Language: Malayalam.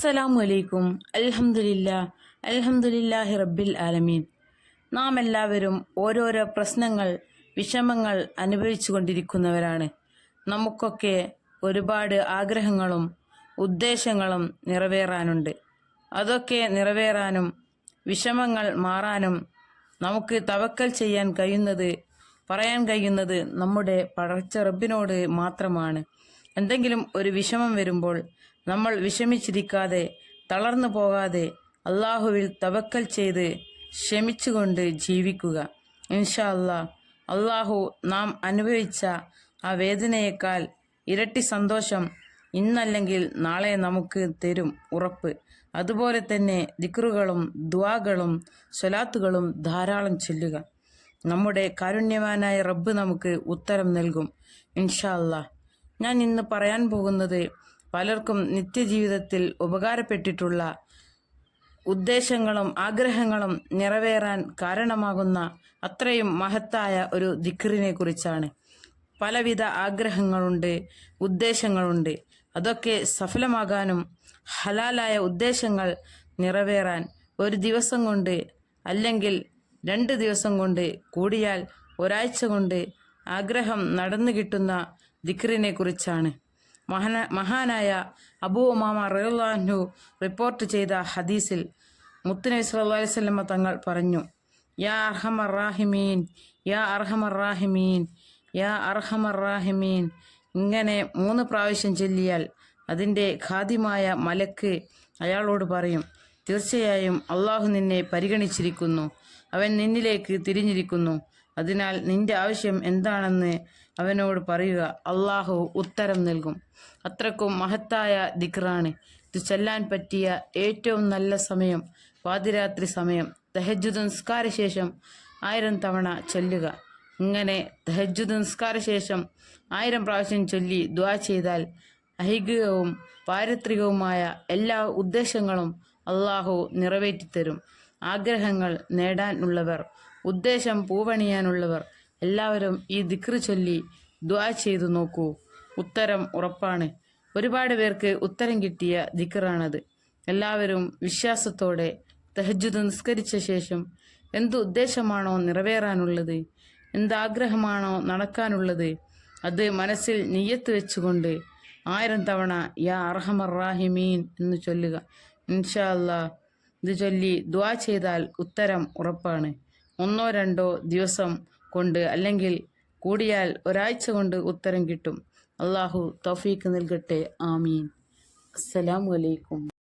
അസ്സലാമു അലൈക്കും. അൽഹംദുലില്ലാഹി റബ്ബിൽ ആലമീൻ. നാം എല്ലാവരും ഓരോരോ പ്രശ്നങ്ങൾ, വിഷമങ്ങൾ അനുഭവിച്ചു കൊണ്ടിരിക്കുന്നവരാണ്. നമുക്കൊക്കെ ഒരുപാട് ആഗ്രഹങ്ങളും ഉദ്ദേശങ്ങളും നിറവേറാനുണ്ട്. അതൊക്കെ നിറവേറാനും വിഷമങ്ങൾ മാറാനും നമുക്ക് തവക്കൽ ചെയ്യാൻ കഴിയുന്നത്, പറയാൻ കഴിയുന്നത് നമ്മുടെ പടച്ച റബ്ബിനോട് മാത്രമാണ്. എന്തെങ്കിലും ഒരു വിഷമം വരുമ്പോൾ നമ്മൾ വിഷമിച്ചിരിക്കാതെ, തളർന്നു പോകാതെ അള്ളാഹുവിൽ തവക്കൽ ചെയ്ത് ക്ഷമിച്ചുകൊണ്ട് ജീവിക്കുക. ഇൻഷാ അള്ളാഹു നാം അനുഭവിച്ച ആ വേദനയേക്കാൾ ഇരട്ടി സന്തോഷം ഇന്നല്ലെങ്കിൽ നാളെ നമുക്ക് തരും, ഉറപ്പ്. അതുപോലെ തന്നെ ദിക്റുകളും ദുആകളും സ്വലാത്തുകളും ധാരാളം ചൊല്ലുക. നമ്മുടെ കാരുണ്യവാനായ റബ്ബ് നമുക്ക് ഉത്തരം നൽകും ഇൻഷാ അല്ലാഹ്. ഞാൻ ഇന്ന് പറയാൻ പോകുന്നത് പലർക്കും നിത്യജീവിതത്തിൽ ഉപകാരപ്പെട്ടിട്ടുള്ള ഉദ്ദേശങ്ങളും ആഗ്രഹങ്ങളും നിറവേറാൻ കാരണമാകുന്ന അത്രയും മഹത്തായ ഒരു ദിക്റിനെ കുറിച്ചാണ്. പലവിധ ആഗ്രഹങ്ങളുണ്ട്, ഉദ്ദേശങ്ങളുണ്ട്. അതൊക്കെ സഫലമാകാനും ഹലാലായ ഉദ്ദേശങ്ങൾ നിറവേറാൻ ഒരു ദിവസം കൊണ്ട്, അല്ലെങ്കിൽ 2 ദിവസം കൊണ്ട്, കൂടിയാൽ ഒരാഴ്ച കൊണ്ട് ആഗ്രഹം നടന്നു കിട്ടുന്ന ദിക്റിനെ കുറിച്ചാണ്. മഹാനായ അബൂ ഉമാമ റളിയല്ലാഹു അൻഹു റിപ്പോർട്ട് ചെയ്ത ഹദീസിൽ മുത്തുനബി സല്ലല്ലാഹു അലൈഹി വസല്ലം തങ്ങൾ പറഞ്ഞു, യാ അർഹമർ റാഹിമീൻ, യാ അർഹമർ റാഹിമീൻ, യാ അർഹമർ റാഹിമീൻ. ഇങ്ങനെ 3 പ്രാവശ്യം ചൊല്ലിയാൽ അതിൻ്റെ ഖാദിമായ മലക്ക് അയാളോട് പറയും, തീർച്ചയായും അള്ളാഹു നിന്നെ പരിഗണിച്ചിരിക്കുന്നു, അവൻ നിന്നിലേക്ക് തിരിഞ്ഞിരിക്കുന്നു. അതിനാൽ നിന്റെ ആവശ്യം എന്താണെന്ന് അവനോട് പറയുക, അള്ളാഹു ഉത്തരം നൽകും. അത്രക്കും മഹത്തായ ദിക്റാണ്. ഇത് ചൊല്ലാൻ പറ്റിയ ഏറ്റവും നല്ല സമയം പാതിരാത്രി സമയം. തഹജ്ജുദ് നിസ്കാര ശേഷം 1000 തവണ ചൊല്ലുക. ഇങ്ങനെ തഹജ്ജുദ് നിസ്കാര ശേഷം 1000 പ്രാവശ്യം ചൊല്ലി ദുആ ചെയ്താൽ ഐഹികവും പാരിത്രികവുമായ എല്ലാ ഉദ്ദേശങ്ങളും അള്ളാഹു നിറവേറ്റിത്തരും. ആഗ്രഹങ്ങൾ നേടാനുള്ളവർ, ഉദ്ദേശം പൂവണിയാനുള്ളവർ എല്ലാവരും ഈ ദിക്റ് ചൊല്ലി ദുആ ചെയ്തു നോക്കൂ, ഉത്തരം ഉറപ്പാണ്. ഒരുപാട് പേർക്ക് ഉത്തരം കിട്ടിയ ദിക്റാണത്. എല്ലാവരും വിശ്വാസത്തോടെ തഹജ്ജുദ് നിസ്കരിച്ച ശേഷം എന്ത് ഉദ്ദേശമാണോ നിറവേറാനുള്ളത്, എന്താഗ്രഹമാണോ നടക്കാനുള്ളത്, അത് മനസ്സിൽ നിയ്യത്ത് വെച്ചുകൊണ്ട് 1000 തവണ യാ അർഹമർ റാഹിമീൻ എന്ന് ചൊല്ലുക. ഇൻഷാ അല്ലാഹ് ഇത് ചൊല്ലി ദുആ ചെയ്താൽ ഉത്തരം ഉറപ്പാണ്. 1-2 ദിവസം കൊണ്ട്, അല്ലെങ്കിൽ കൂടിയാൽ ഒരാഴ്ച കൊണ്ട് ഉത്തരം കിട്ടും. അള്ളാഹു തൗഫീഖ് നൽകട്ടെ. ആമീൻ. അസ്സലാമു അലൈക്കും.